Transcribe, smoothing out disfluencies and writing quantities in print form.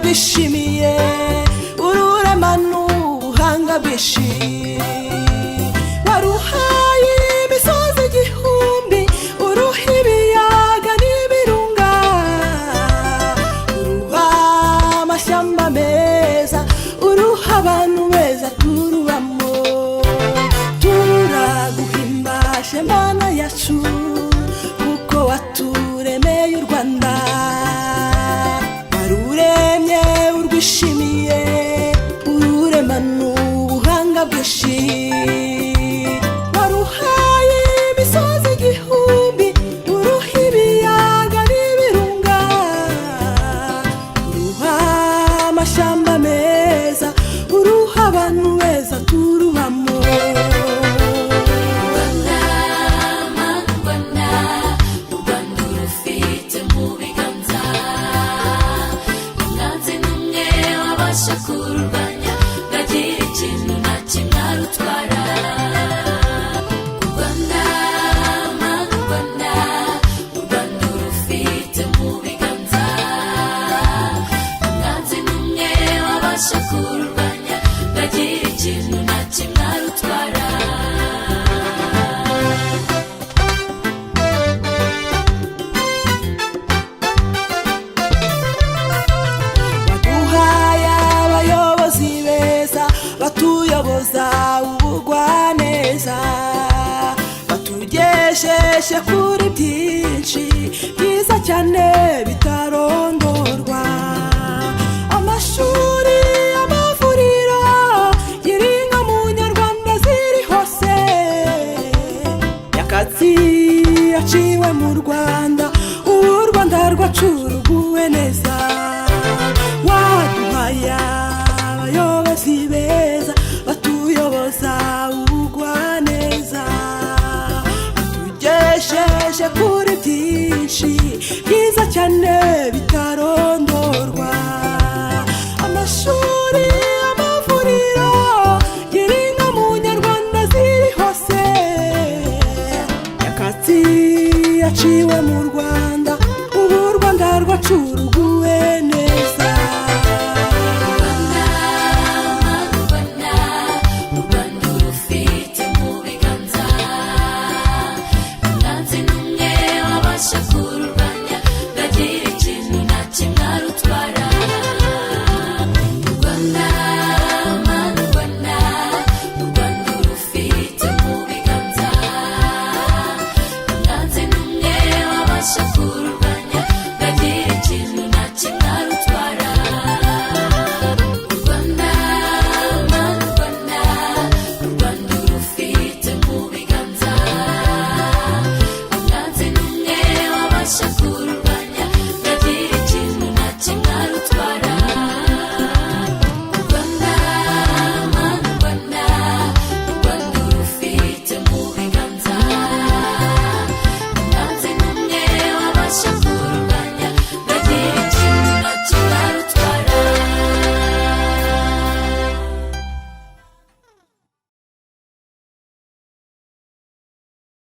urwishimiye ururema n'ubuhanga bwinshi waruhaye imisozi igihumbi uruha ibiyaga n'ibirunga uruha amashyamba meza uruha abantu beza turubamo turaguhimbaje Mana yacu kuko waturemeye u Rwanda waruremye urwishimiye ururema n'ubuhanga bwinshi waruhaye imisozi igihumbi uruha ibiyaga n'ibirunga uruha amashyamba meza uruha abantu beza turubamo kurwanya gagira ikintu na kimwe arutwara Rwanda Mana Rwanda rufite mu biganza umwanzi n'umwe wabasha kurwanya gagira ikintu na kimwe arutwara batuyoboza ubugwaneza batugejeje kuri byinshi byiza cyane bitarondorwa